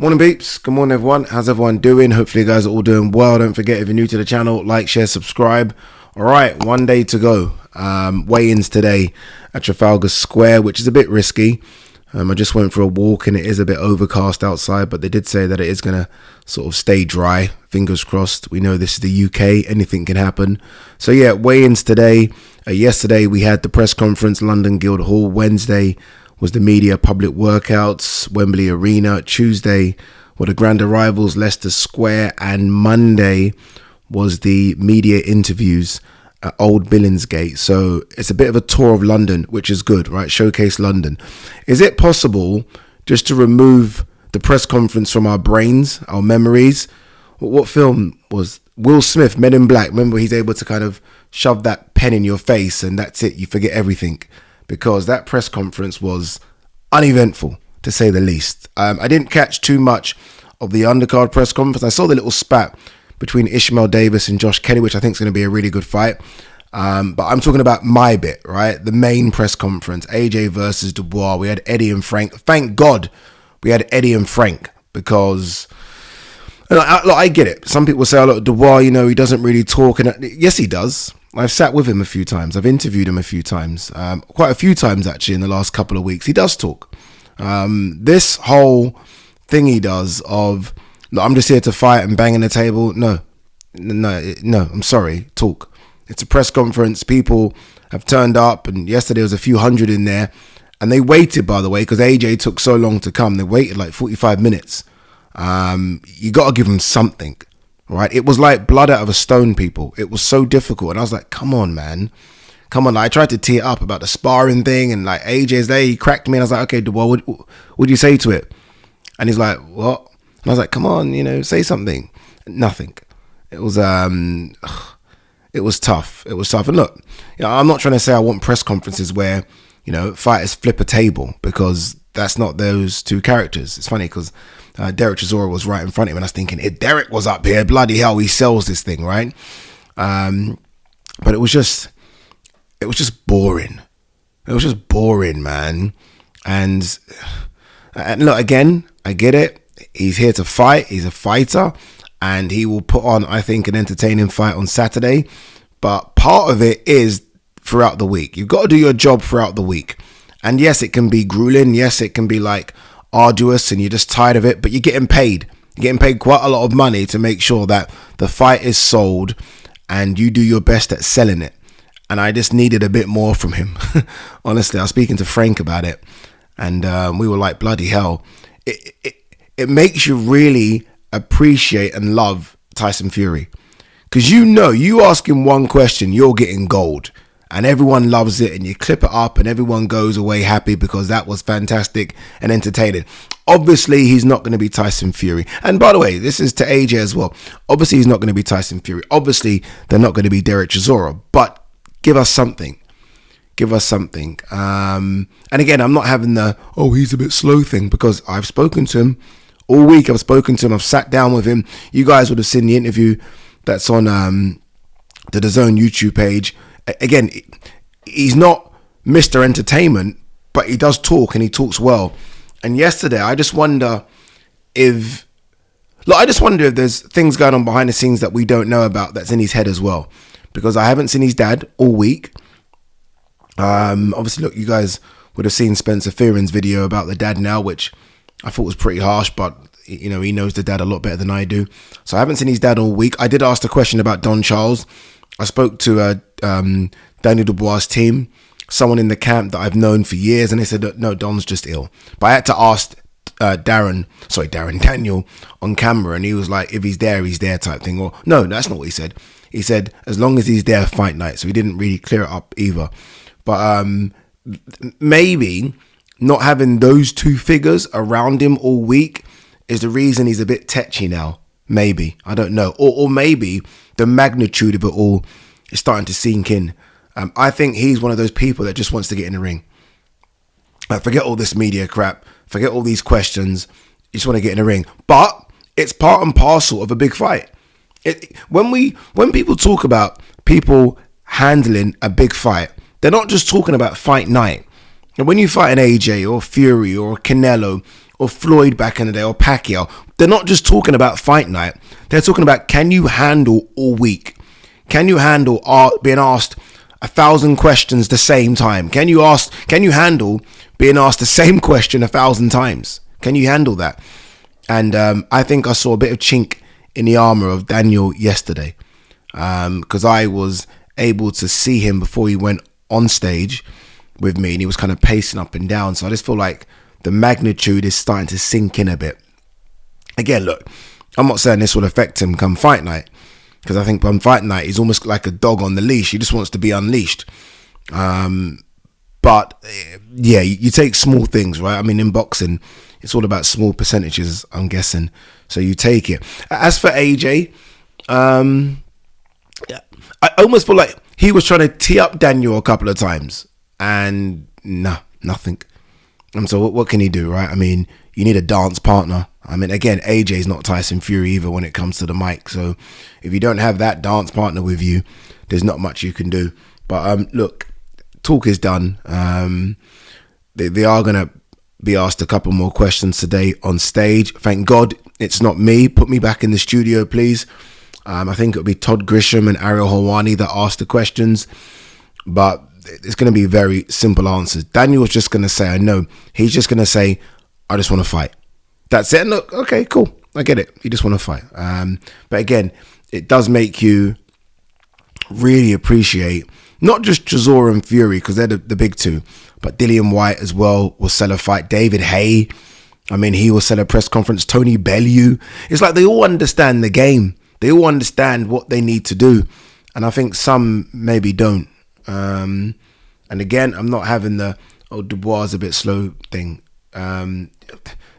Morning peeps, good morning everyone, how's everyone doing? Hopefully you guys are all doing well. Don't forget, if you're new to the channel, like, share, subscribe. Alright, one day to go. Weigh-ins today at Trafalgar Square, which is a bit risky. I just went for a walk and it is a bit overcast outside, but they did say that it is going to sort of stay dry. Fingers crossed. We know this is the UK, anything can happen. So yeah, weigh-ins today. Yesterday we had the press conference, London Guildhall. Wednesday was the media public workouts, Wembley Arena. Tuesday were the grand arrivals, Leicester Square. And Monday was the media interviews at Old Billingsgate. So it's a bit of a tour of London, which is good, right? Showcase London. Is it possible just to remove the press conference from our brains, our memories? What film was Will Smith, Men in Black? Remember, he's able to kind of shove that pen in your face and that's it. You forget everything. Because that press conference was uneventful, to say the least. I didn't catch too much of the undercard press conference. I saw the little spat between Ishmael Davis and Josh Kelly, which I think is going to be a really good fight. But I'm talking about my bit, right? The main press conference, AJ versus Dubois. We had Eddie and Frank. Thank God we had Eddie and Frank, because look, I get it. Some people say, oh, look, Dubois, you know, he doesn't really talk. And yes, he does. I've sat with him a few times. I've interviewed him a few times, quite a few times actually in the last couple of weeks. He does talk. This whole thing he does of, look, I'm just here to fight and bang on the table. No, I'm sorry, talk. It's a press conference. People have turned up, and yesterday was a few hundred in there, and they waited, by the way, because AJ took so long to come. They waited like 45 minutes. You got to give him something. Right, it was like blood out of a stone, people. It was so difficult, and I was like, "Come on, man, come on!" I tried to tee it up about the sparring thing, and like AJ's there, he cracked me, and I was like, "Okay, Dubois, what would you say to it?" And he's like, "What?" And I was like, "Come on, you know, say something." Nothing. It was tough. It was tough. And look, you know, I'm not trying to say I want press conferences where, you know, fighters flip a table, because that's not those two characters. It's funny because Derek Chisora was right in front of him, and I was thinking, if Derek was up here, bloody hell, he sells this thing, right? But it was just boring. It was just boring, man. And look, again, I get it. He's here to fight. He's a fighter, and he will put on, I think, an entertaining fight on Saturday. But part of it is throughout the week. You've got to do your job throughout the week. And yes, it can be grueling. Yes, it can be like arduous and you're just tired of it, but you're getting paid. You're getting paid quite a lot of money to make sure that the fight is sold and you do your best at selling it. And I just needed a bit more from him. Honestly, I was speaking to Frank about it, and we were like, bloody hell. It makes you really appreciate and love Tyson Fury. Because you know, you ask him one question, you're getting gold. And everyone loves it, and you clip it up and everyone goes away happy because that was fantastic and entertaining. Obviously, he's not going to be Tyson Fury. And by the way, this is to AJ as well. Obviously, he's not going to be Tyson Fury. Obviously, they're not going to be Derek Chisora. But give us something. Give us something. And again, I'm not having the, oh, he's a bit slow thing, because I've spoken to him all week. I've spoken to him. I've sat down with him. You guys would have seen the interview that's on the DAZN YouTube page. Again, he's not Mr. Entertainment, but he does talk, and he talks well. And yesterday, I just wonder if there's things going on behind the scenes that we don't know about that's in his head as well. Because I haven't seen his dad all week. Obviously, look, you guys would have seen Spencer Fearon's video about the dad now, which I thought was pretty harsh, but you know, he knows the dad a lot better than I do. So I haven't seen his dad all week. I did ask the question about Don Charles. I spoke to Daniel Dubois' team, someone in the camp that I've known for years, and they said, no, Don's just ill. But I had to ask Daniel on camera, and he was like, if he's there type thing. Or no, that's not what he said. He said, as long as he's there fight night. So he didn't really clear it up either. But maybe not having those two figures around him all week is the reason he's a bit tetchy now. Maybe, I don't know. Or maybe the magnitude of it all is starting to sink in. I think he's one of those people that just wants to get in the ring. Forget all this media crap. Forget all these questions. You just want to get in the ring. But it's part and parcel of a big fight. When people talk about people handling a big fight, they're not just talking about fight night. And when you fight an AJ or Fury or Canelo or Floyd back in the day, or Pacquiao. They're not just talking about fight night. They're talking about, can you handle all week? Can you handle being asked 1,000 questions the same time? Can you handle being asked the same question 1,000 times? Can you handle that? And I think I saw a bit of chink in the armor of Daniel yesterday, because I was able to see him before he went on stage with me, and he was kind of pacing up and down. So I just feel like the magnitude is starting to sink in a bit. Again, look, I'm not saying this will affect him come fight night, because I think on fight night he's almost like a dog on the leash. He just wants to be unleashed. But yeah, you take small things, right? I mean, in boxing, it's all about small percentages, I'm guessing. So you take it. As for AJ, I almost feel like he was trying to tee up Daniel a couple of times, and nothing. So what can he do, right? I mean, you need a dance partner. I mean, again, AJ's not Tyson Fury either when it comes to the mic. So if you don't have that dance partner with you, there's not much you can do. But look, talk is done. They are going to be asked a couple more questions today on stage. Thank God it's not me. Put me back in the studio, please. I think it'll be Todd Grisham and Ariel Helwani that ask the questions. But it's going to be very simple answers. Daniel's just going to say, I know. He's just going to say, I just want to fight. That's it. And look, okay, cool. I get it. You just want to fight. But again, it does make you really appreciate not just Chisora and Fury, because they're the big two, but Dillian White as well will sell a fight. David Haye, I mean, he will sell a press conference. Tony Bellew. It's like they all understand the game. They all understand what they need to do. And I think some maybe don't. And again, I'm not having the, Dubois is a bit slow thing.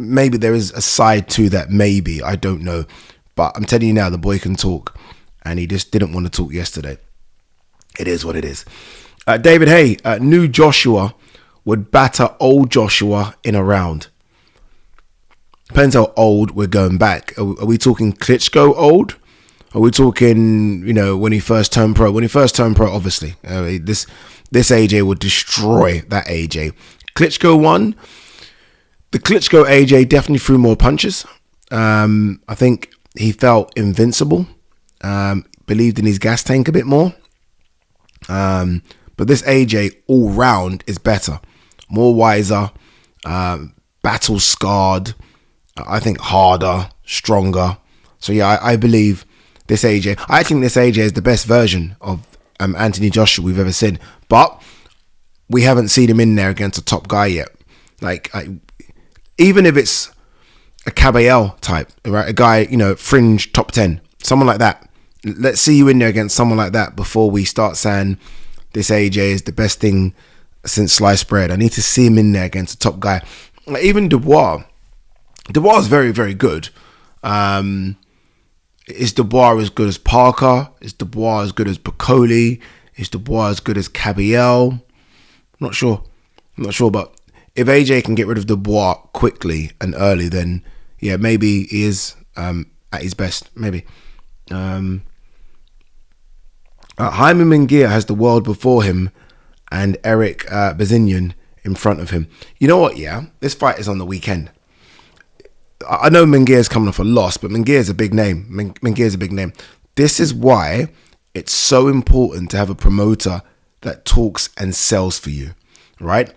Maybe there is a side to that, maybe. I don't know. But I'm telling you now, the boy can talk. And he just didn't want to talk yesterday. It is what it is. David Haye, new Joshua would batter old Joshua in a round. Depends how old we're going back. Are we talking Klitschko old? Are we talking, when he first turned pro? When he first turned pro, obviously. This AJ would destroy that AJ. Klitschko won. The Klitschko AJ definitely threw more punches. I think he felt invincible. Believed in his gas tank a bit more. But this AJ all round is better. More wiser. Battle scarred. I think harder. Stronger. So yeah, I believe this AJ. I think this AJ is the best version of Anthony Joshua we've ever seen. But we haven't seen him in there against a top guy yet. Even if it's a Caballero type, right? A guy, fringe top 10, someone like that. Let's see you in there against someone like that before we start saying this AJ is the best thing since sliced bread. I need to see him in there against a top guy. Even Dubois. Dubois is very, very good. Is Dubois as good as Parker? Is Dubois as good as Piccoli? Is Dubois as good as Caballero? I'm not sure, but if AJ can get rid of Dubois quickly and early, then yeah, maybe he is at his best. Maybe. Jaime Munguia has the world before him and Eric Bazinian in front of him. You know what? Yeah, this fight is on the weekend. I know Munguia's coming off a loss, but Munguia's a big name. Munguia's a big name. This is why it's so important to have a promoter that talks and sells for you, right?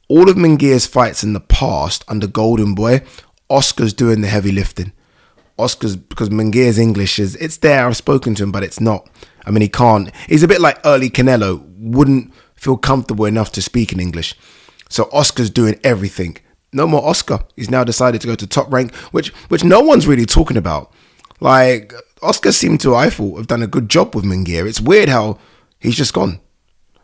All of Munguia's fights in the past under Golden Boy, Oscar's doing the heavy lifting. Oscar's, because Munguia's English it's there, I've spoken to him, but it's not. I mean, he can't. He's a bit like early Canelo, wouldn't feel comfortable enough to speak in English. So Oscar's doing everything. No more Oscar. He's now decided to go to Top Rank, which no one's really talking about. Like, Oscar seemed to, I thought, have done a good job with Munguia. It's weird how he's just gone.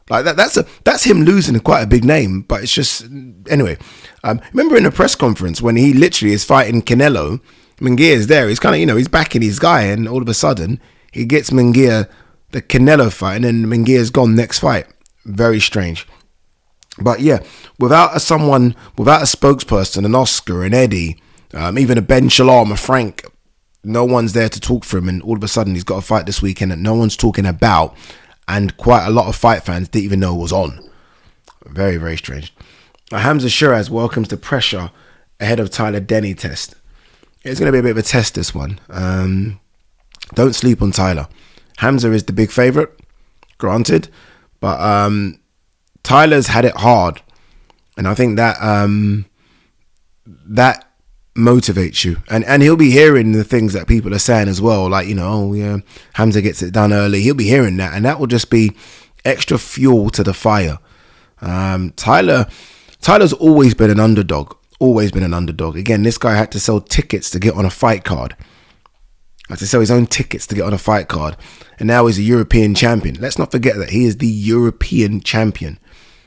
Like that's him losing quite a big name, but it's just anyway. Remember in the press conference when he literally is fighting Canelo, Munguia is there. He's kind of he's backing his guy, and all of a sudden he gets Munguia the Canelo fight, and then Munguia's gone next fight. Very strange. But yeah, without a spokesperson, an Oscar, an Eddie, even a Ben Shalom, a Frank, no one's there to talk for him, and all of a sudden he's got a fight this weekend that no one's talking about. And quite a lot of fight fans didn't even know it was on. Very, very strange. Hamza Shiraz welcomes the pressure ahead of Tyler Denny test. It's going to be a bit of a test, this one. Don't sleep on Tyler. Hamza is the big favourite, granted, but Tyler's had it hard, and I think that that motivates you, and he'll be hearing the things that people are saying as well, like, you know, oh yeah, Hamza gets it done early. He'll be hearing that, and that will just be extra fuel to the fire. Tyler's always been an underdog. Always been an underdog. Again, this guy had to sell tickets to get on a fight card. Had to sell his own tickets to get on a fight card. And now he's a European champion. Let's not forget that he is the European champion.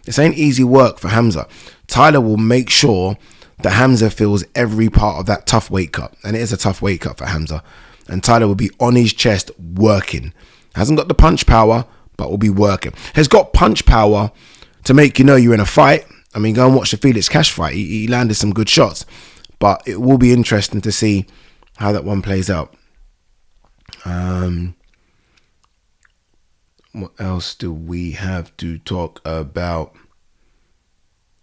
This ain't easy work for Hamza. Tyler will make sure that Hamza feels every part of that tough weight cut. And it is a tough weight cut for Hamza. And Tyler will be on his chest working. Hasn't got the punch power, but will be working. Has got punch power to make you know you're in a fight. I mean, go and watch the Felix Cash fight. He landed some good shots. But it will be interesting to see how that one plays out. What else do we have to talk about?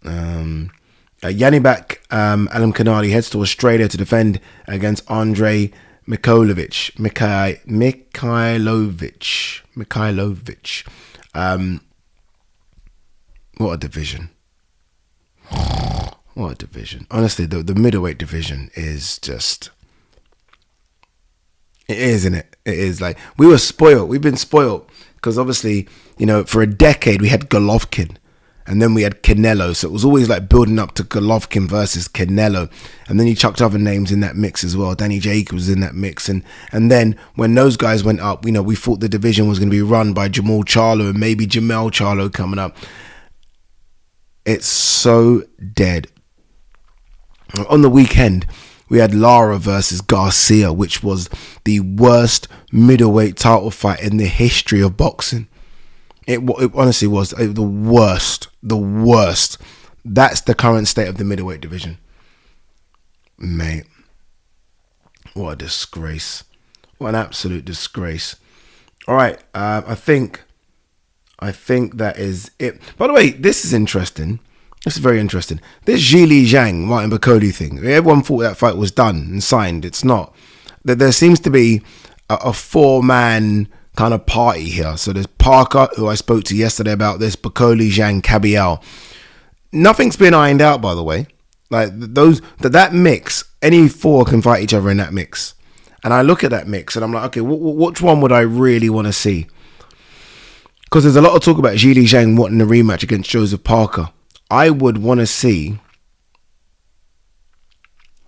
Yanibek Alamkanali heads to Australia to defend against Andre Mikhailovich. What a division. What a division. Honestly, the middleweight division is just... It is, isn't it? It is. Like, we were spoiled. We've been spoiled. Because obviously, you know, for a decade we had Golovkin. And then we had Canelo. So it was always like building up to Golovkin versus Canelo. And then you chucked other names in that mix as well. Danny Jacobs was in that mix. And then when those guys went up, you know, we thought the division was going to be run by Jamal Charlo and maybe Jamel Charlo coming up. It's so dead. On the weekend, we had Lara versus Garcia, which was the worst middleweight title fight in the history of boxing. It honestly was the worst. The worst. That's the current state of the middleweight division. Mate, what a disgrace. What an absolute disgrace. All right, I think that is it. By the way, this is interesting. This is very interesting. This Zhili Zhang, Martin Bakoli thing. Everyone thought that fight was done and signed. It's not. There seems to be a four-man kind of party here. So there's Parker, who I spoke to yesterday about this, Bakoli, Zhang, Kabial. Nothing's been ironed out, by the way. Like that mix, any four can fight each other in that mix. And I look at that mix and I'm like, okay, which one would I really want to see? Because there's a lot of talk about Zhili Zhang wanting a rematch against Joseph Parker. I would want to see...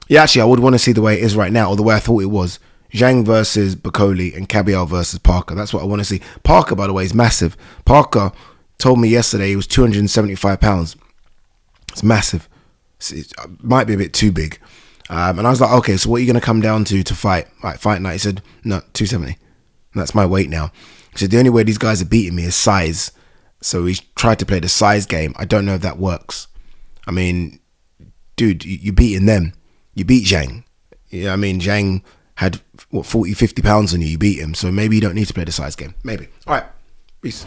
Yeah, actually, I would want to see the way it is right now, or the way I thought it was. Zhang versus Bakoli and Kabial versus Parker. That's what I want to see. Parker, by the way, is massive. Parker told me yesterday he was 275 pounds. It's massive. It might be a bit too big. And I was like, okay, so what are you going to come down to fight? Like, fight night? He said, no, 270. That's my weight now. He said, the only way these guys are beating me is size. So he tried to play the size game. I don't know if that works. I mean, dude, you're beating them. You beat Zhang. Yeah, I mean, Zhang had, 40, 50 pounds on you. You beat him. So maybe you don't need to play the size game. Maybe. All right. Peace.